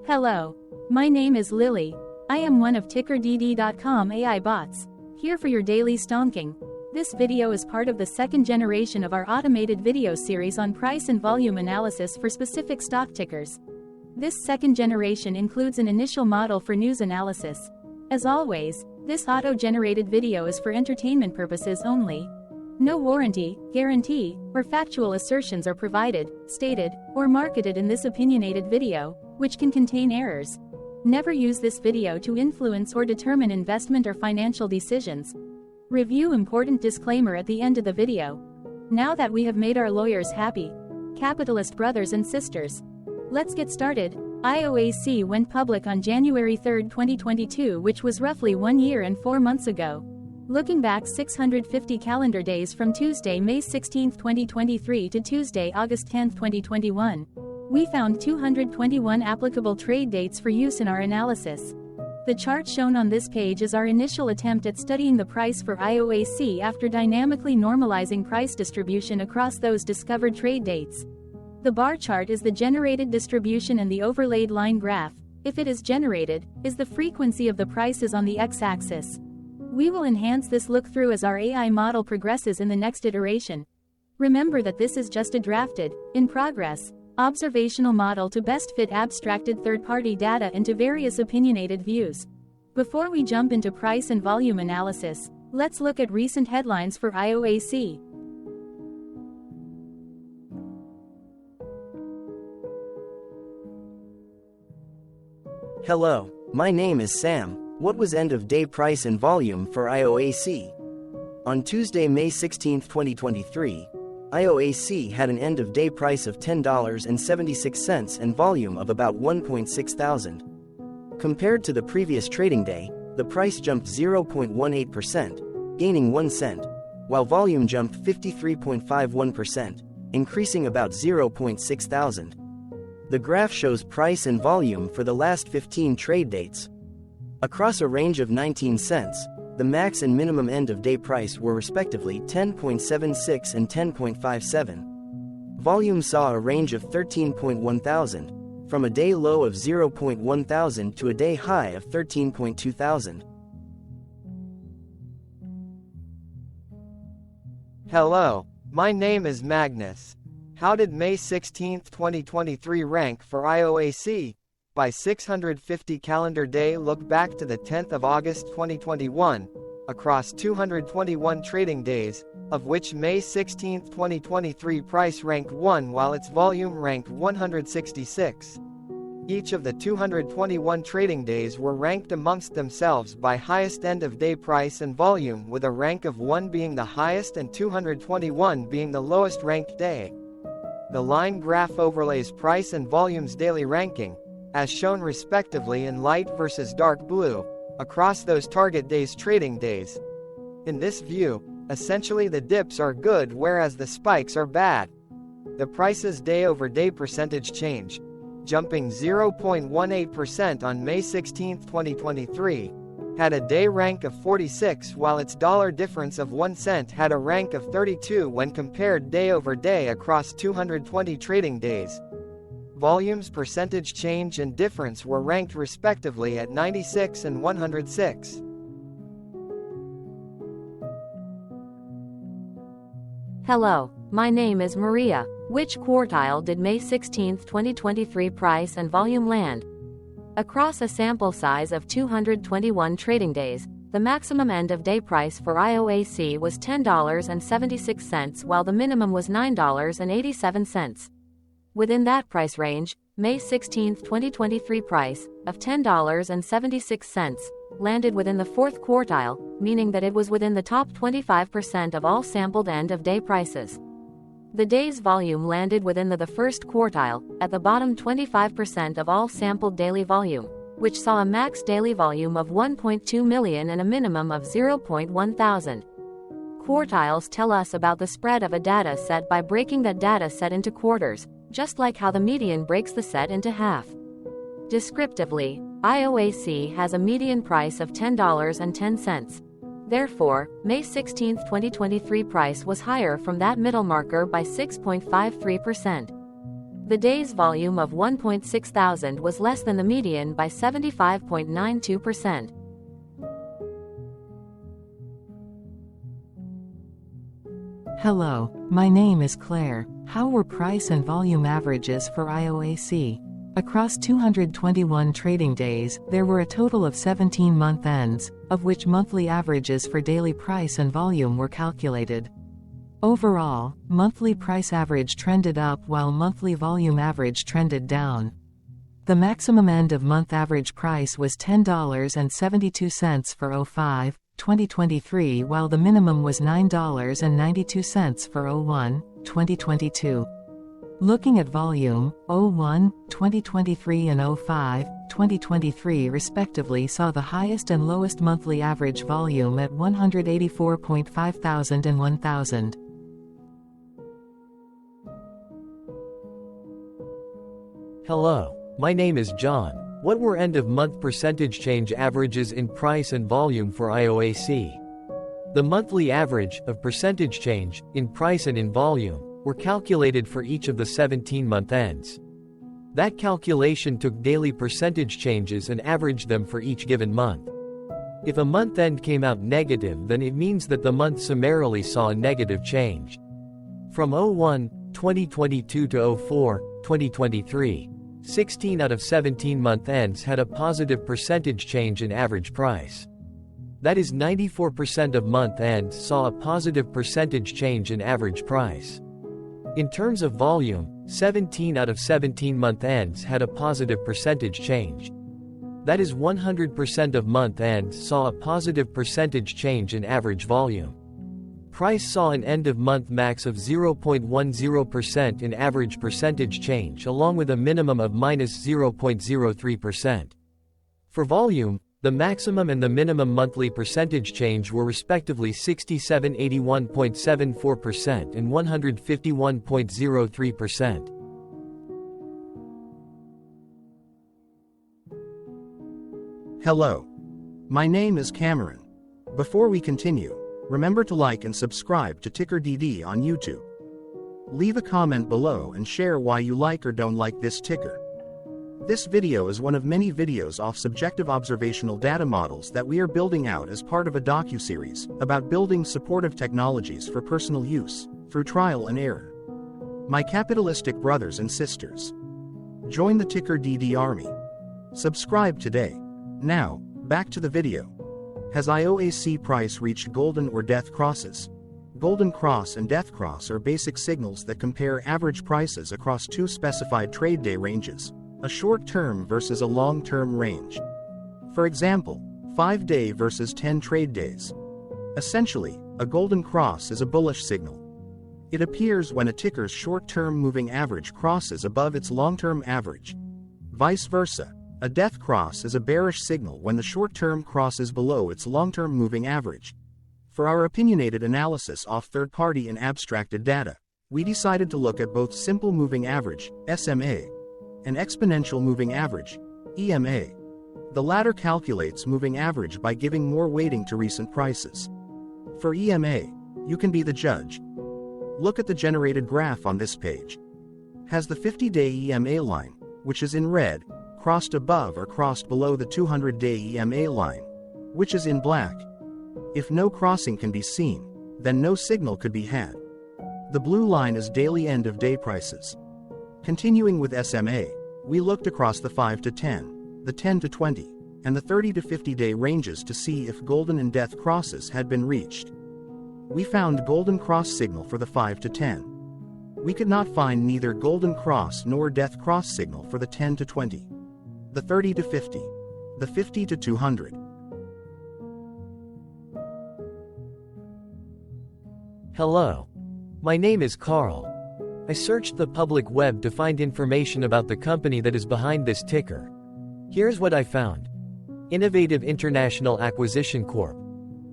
Hello. My name is Lily. I am one of TickerDD.com AI bots, here for your daily stonking. This video is part of the second generation of our automated video series on price and volume analysis for specific stock tickers. This second generation includes an initial model for news analysis. As always, this auto-generated video is for entertainment purposes only. No warranty, guarantee, or factual assertions are provided, stated, or marketed in this opinionated video, which can contain errors. Never use this video to influence or determine investment or financial decisions. Review important disclaimer at the end of the video. Now that we have made our lawyers happy, capitalist brothers and sisters, let's get started. IOAC went public on January 3, 2022, which was roughly 1 year and 4 months ago. Looking back 650 calendar days from Tuesday, May 16, 2023 to Tuesday, August 10, 2021, we found 221 applicable trade dates for use in our analysis. The chart shown on this page is our initial attempt at studying the price for IOAC after dynamically normalizing price distribution across those discovered trade dates. The bar chart is the generated distribution and the overlaid line graph, if it is generated, is the frequency of the prices on the x-axis. We will enhance this look-through as our AI model progresses in the next iteration. Remember that this is just a drafted, in progress, observational model to best fit abstracted third-party data into various opinionated views. Before we jump into price and volume analysis, let's look at recent headlines for IOAC. Hello, my name is Sam. What was end-of-day price and volume for IOAC? On Tuesday, May 16, 2023, IOAC had an end-of-day price of $10.76 and volume of about 1.6 thousand. Compared to the previous trading day, the price jumped 0.18%, gaining 1 cent, while volume jumped 53.51%, increasing about 0.6 thousand. The graph shows price and volume for the last 15 trade dates. Across a range of 19 cents, the max and minimum end-of-day price were respectively 10.76 and 10.57. Volume saw a range of 13.1 thousand, from a day low of 0.1 thousand to a day high of 13.2 thousand. Hello, my name is Magnus. How did May 16, 2023 rank for IOAC? By 650 calendar day look back to the 10th of August 2021, across 221 trading days, of which May 16, 2023 price ranked 1 while its volume ranked 166. Each of the 221 trading days were ranked amongst themselves by highest end-of-day price and volume, with a rank of 1 being the highest and 221 being the lowest ranked day. The line graph overlays price and volume's daily ranking, as shown respectively in light versus dark blue, across those target days' trading days. In this view, essentially the dips are good whereas the spikes are bad. The price's day-over-day percentage change, jumping 0.18% on May 16, 2023, had a day rank of 46 while its dollar difference of 1 cent had a rank of 32 when compared day over day across 220 trading days. Volume's percentage change and difference were ranked respectively at 96 and 106. Hello, my name is Maria. Which quartile did May 16, 2023 price and volume land? Across a sample size of 221 trading days, the maximum end-of-day price for IOAC was $10.76 while the minimum was $9.87. Within that price range, May 16, 2023 price, of $10.76, landed within the fourth quartile, meaning that it was within the top 25% of all sampled end-of-day prices. The day's volume landed within the first quartile, at the bottom 25% of all sampled daily volume, which saw a max daily volume of 1.2 million and a minimum of 0.1 thousand. Quartiles tell us about the spread of a data set by breaking that data set into quarters, just like how the median breaks the set into half. Descriptively, IOAC has a median price of $10.10. Therefore, May 16, 2023 price was higher from that middle marker by 6.53%. The day's volume of 1.6 thousand was less than the median by 75.92%. Hello, my name is Claire. How were price and volume averages for IOAC? Across 221 trading days, there were a total of 17 month ends, of which monthly averages for daily price and volume were calculated. Overall, monthly price average trended up while monthly volume average trended down. The maximum end of month average price was $10.72 for 2023, while the minimum was $9.92 for 2022. Looking at volume, 2023 and 2023 respectively saw the highest and lowest monthly average volume at 184.5 thousand and 1,000. Hello, my name is John. What were end-of-month percentage change averages in price and volume for IOAC? The monthly average of percentage change in price and in volume were calculated for each of the 17-month ends. That calculation took daily percentage changes and averaged them for each given month. If a month end came out negative, then it means that the month summarily saw a negative change. From 2022 to 2023, 16 out of 17 month ends had a positive percentage change in average price. That is, 94% of month ends saw a positive percentage change in average price. In terms of volume, 17 out of 17 month ends had a positive percentage change. That is, 100% of month ends saw a positive percentage change in average volume. Price saw an end-of-month max of 0.10% in average percentage change, along with a minimum of -0.03%. For volume, the maximum and the minimum monthly percentage change were respectively 6781.74% and 151.03%. Hello. My name is Cameron. Before we continue, remember to like and subscribe to TickerDD on YouTube. Leave a comment below and share why you like or don't like this ticker. This video is one of many videos off subjective observational data models that we are building out as part of a docuseries about building supportive technologies for personal use, through trial and error. My capitalistic brothers and sisters, join the TickerDD army. Subscribe today. Now, back to the video. Has IOAC price reached golden or death crosses? Golden cross and death cross are basic signals that compare average prices across two specified trade day ranges, a short-term versus a long-term range. For example, 5-day versus 10 trade days. Essentially, a golden cross is a bullish signal. It appears when a ticker's short-term moving average crosses above its long-term average. Vice versa, a death cross is a bearish signal when the short-term crosses below its long-term moving average. For our opinionated analysis off third-party and abstracted data, we decided to look at both simple moving average, SMA, and exponential moving average, EMA. The latter calculates moving average by giving more weighting to recent prices. For EMA, you can be the judge. Look at the generated graph on this page. Has the 50-day EMA line, which is in red, crossed above or crossed below the 200-day EMA line, which is in black? If no crossing can be seen, then no signal could be had. The blue line is daily end-of-day prices. Continuing with SMA, we looked across the 5 to 10, the 10 to 20, and the 30 to 50-day ranges to see if golden and death crosses had been reached. We found golden cross signal for the 5 to 10. We could not find neither golden cross nor death cross signal for the 10 to 20, the 30 to 50, the 50 to 200. Hello. My name is Carl. I searched the public web to find information about the company that is behind this ticker. Here's what I found. Innovative International Acquisition Corp.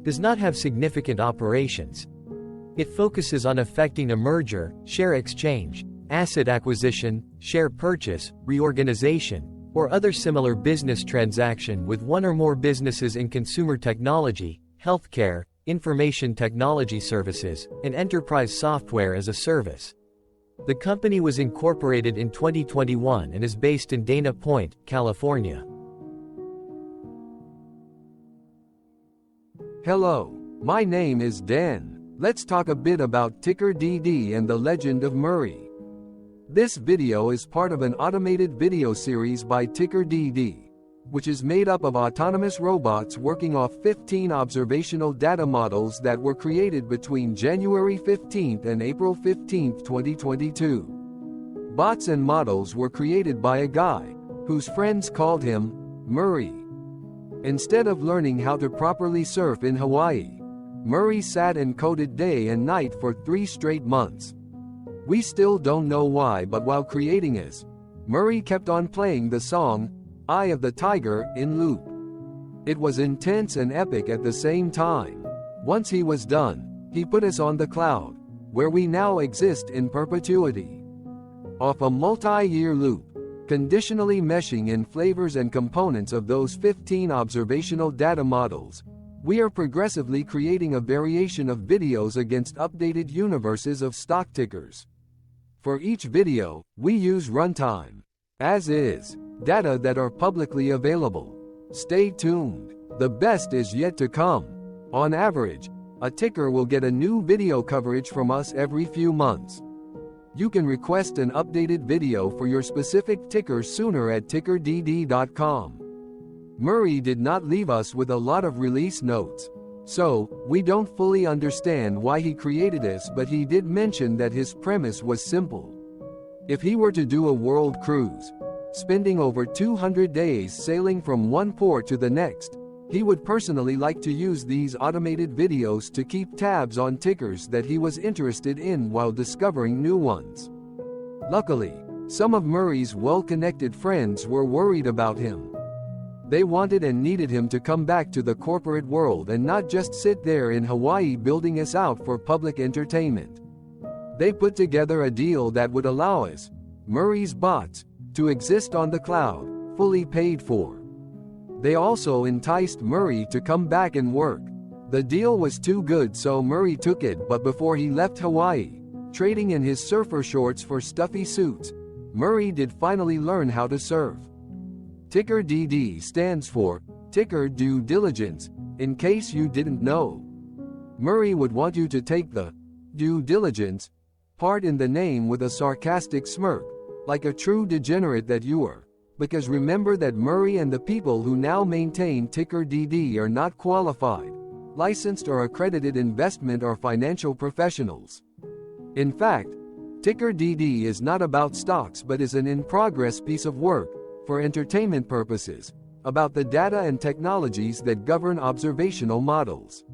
Does not have significant operations. It focuses on effecting a merger, share exchange, asset acquisition, share purchase, reorganization, or other similar business transaction with one or more businesses in consumer technology, healthcare, information technology services, and enterprise software as a service. The company was incorporated in 2021 and is based in Dana Point, California. Hello, my name is Dan. Let's talk a bit about TickerDD and the legend of Murray. This video is part of an automated video series by TickerDD, which is made up of autonomous robots working off 15 observational data models that were created between January 15 and April 15, 2022. Bots and models were created by a guy, whose friends called him Murray. Instead of learning how to properly surf in Hawaii, Murray sat and coded day and night for 3 straight months. We still don't know why, but while creating this, Murray kept on playing the song Eye of the Tiger in loop. It was intense and epic at the same time. Once he was done, he put us on the cloud, where we now exist in perpetuity. Off a multi-year loop, conditionally meshing in flavors and components of those 15 observational data models, we are progressively creating a variation of videos against updated universes of stock tickers. For each video, we use runtime, as is, data that are publicly available. Stay tuned. The best is yet to come. On average, a ticker will get a new video coverage from us every few months. You can request an updated video for your specific ticker sooner at TickerDD.com. Murray did not leave us with a lot of release notes, so we don't fully understand why he created this, but he did mention that his premise was simple. If he were to do a world cruise, spending over 200 days sailing from one port to the next, he would personally like to use these automated videos to keep tabs on tickers that he was interested in while discovering new ones. Luckily, some of Murray's well-connected friends were worried about him. They wanted and needed him to come back to the corporate world and not just sit there in Hawaii building us out for public entertainment. They put together a deal that would allow us, Murray's bots, to exist on the cloud, fully paid for. They also enticed Murray to come back and work. The deal was too good, so Murray took it, but before he left Hawaii, trading in his surfer shorts for stuffy suits, Murray did finally learn how to surf. TickerDD stands for Ticker Due Diligence, in case you didn't know. Murray would want you to take the due diligence part in the name with a sarcastic smirk, like a true degenerate that you are, because remember that Murray and the people who now maintain TickerDD are not qualified, licensed or accredited investment or financial professionals. In fact, TickerDD is not about stocks but is an in-progress piece of work, for entertainment purposes, about the data and technologies that govern observational models.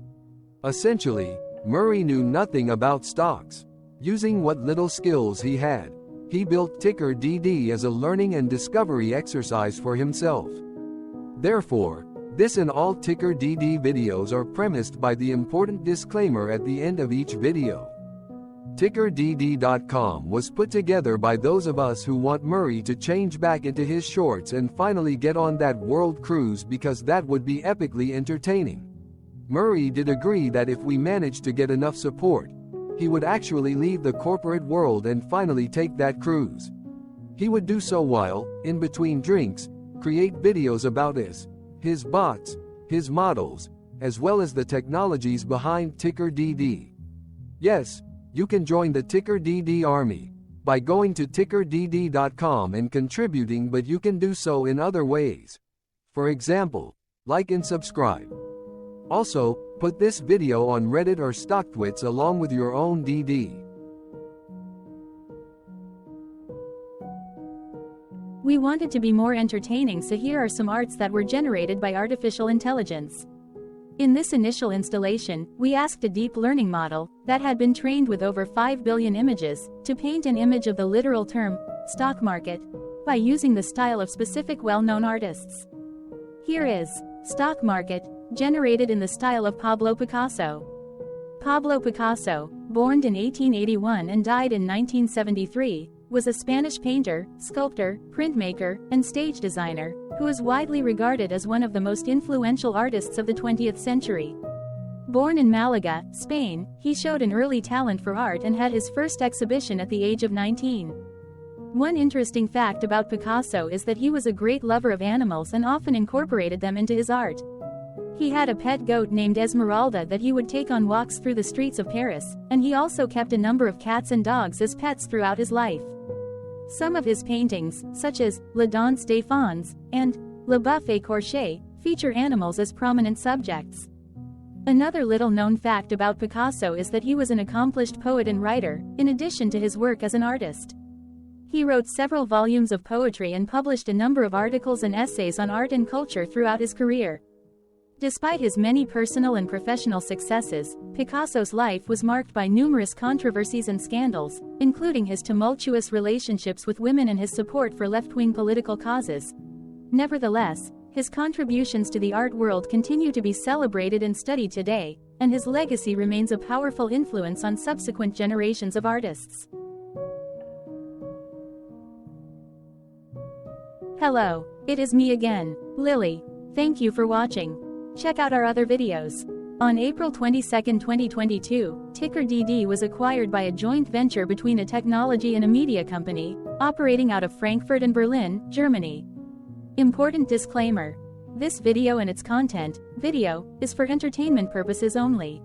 Essentially, Murray knew nothing about stocks. Using what little skills he had, he built TickerDD as a learning and discovery exercise for himself. Therefore, this and all TickerDD videos are premised by the important disclaimer at the end of each video. TickerDD.com was put together by those of us who want Murray to change back into his shorts and finally get on that world cruise, because that would be epically entertaining. Murray did agree that if we managed to get enough support, he would actually leave the corporate world and finally take that cruise. He would do so while, in between drinks, create videos about us, his bots, his models, as well as the technologies behind TickerDD. Yes, you can join the TickerDD army by going to TickerDD.com and contributing, but you can do so in other ways. For example, like and subscribe. Also, put this video on Reddit or StockTwits along with your own DD. We wanted to be more entertaining, so here are some arts that were generated by artificial intelligence. In this initial installation, we asked a deep learning model, that had been trained with over 5 billion images, to paint an image of the literal term, stock market, by using the style of specific well-known artists. Here is stock market, generated in the style of Pablo Picasso. Pablo Picasso, born in 1881 and died in 1973, was a Spanish painter, sculptor, printmaker, and stage designer, who is widely regarded as one of the most influential artists of the 20th century. Born in Malaga, Spain, he showed an early talent for art and had his first exhibition at the age of 19. One interesting fact about Picasso is that he was a great lover of animals and often incorporated them into his art. He had a pet goat named Esmeralda that he would take on walks through the streets of Paris, and he also kept a number of cats and dogs as pets throughout his life. Some of his paintings, such as La Danse des Fauns and Le Buffet Courchet, feature animals as prominent subjects. Another little-known fact about Picasso is that he was an accomplished poet and writer, in addition to his work as an artist. He wrote several volumes of poetry and published a number of articles and essays on art and culture throughout his career. Despite his many personal and professional successes, Picasso's life was marked by numerous controversies and scandals, including his tumultuous relationships with women and his support for left-wing political causes. Nevertheless, his contributions to the art world continue to be celebrated and studied today, and his legacy remains a powerful influence on subsequent generations of artists. Hello, it is me again, Lily. Thank you for watching. Check out our other videos. On April 22, 2022, TickerDD was acquired by a joint venture between a technology and a media company, operating out of Frankfurt and Berlin, Germany. Important disclaimer. This video and its content, is for entertainment purposes only.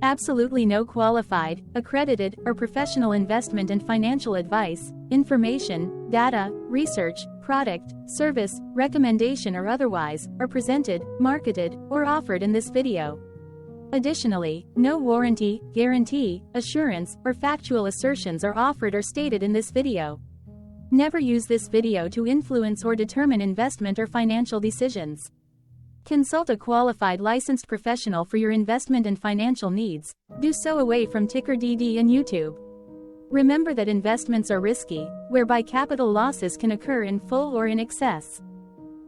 Absolutely no qualified, accredited, or professional investment and financial advice, information, data, research, product, service, recommendation or otherwise, are presented, marketed, or offered in this video. Additionally, no warranty, guarantee, assurance, or factual assertions are offered or stated in this video. Never use this video to influence or determine investment or financial decisions. Consult a qualified licensed professional for your investment and financial needs. Do so away from TickerDD and YouTube. Remember that investments are risky, whereby capital losses can occur in full or in excess.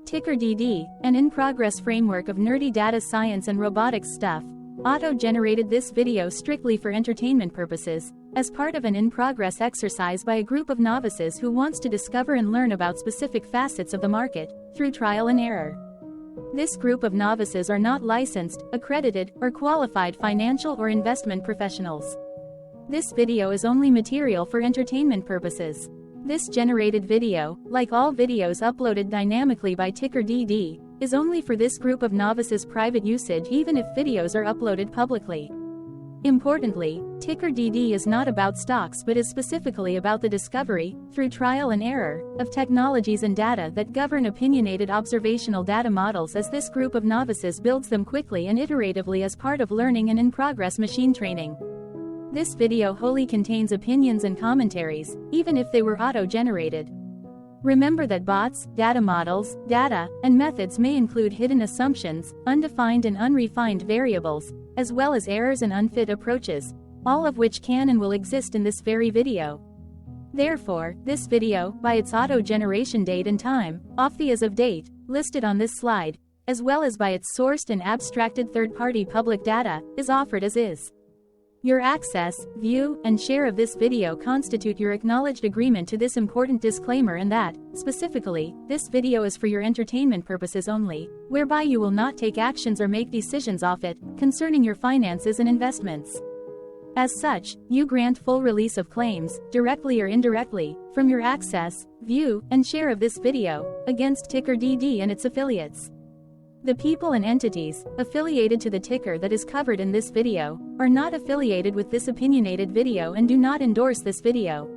TickerDD, an in-progress framework of nerdy data science and robotics stuff, auto-generated this video strictly for entertainment purposes, as part of an in-progress exercise by a group of novices who wants to discover and learn about specific facets of the market, through trial and error. This group of novices are not licensed, accredited, or qualified financial or investment professionals. This video is only material for entertainment purposes. This generated video, like all videos uploaded dynamically by TickerDD, is only for this group of novices' private usage even if videos are uploaded publicly. Importantly, TickerDD is not about stocks but is specifically about the discovery, through trial and error, of technologies and data that govern opinionated observational data models as this group of novices builds them quickly and iteratively as part of learning and in-progress machine training. This video wholly contains opinions and commentaries, even if they were auto-generated. Remember that bots, data models, data, and methods may include hidden assumptions, undefined and unrefined variables, as well as errors and unfit approaches, all of which can and will exist in this very video. Therefore, this video, by its auto-generation date and time, off the as of date, listed on this slide, as well as by its sourced and abstracted third-party public data, is offered as is. Your access, view, and share of this video constitute your acknowledged agreement to this important disclaimer and that, specifically, this video is for your entertainment purposes only, whereby you will not take actions or make decisions off it, concerning your finances and investments. As such, you grant full release of claims, directly or indirectly, from your access, view, and share of this video, against TickerDD and its affiliates. The people and entities, affiliated to the ticker that is covered in this video, are not affiliated with this opinionated video and do not endorse this video.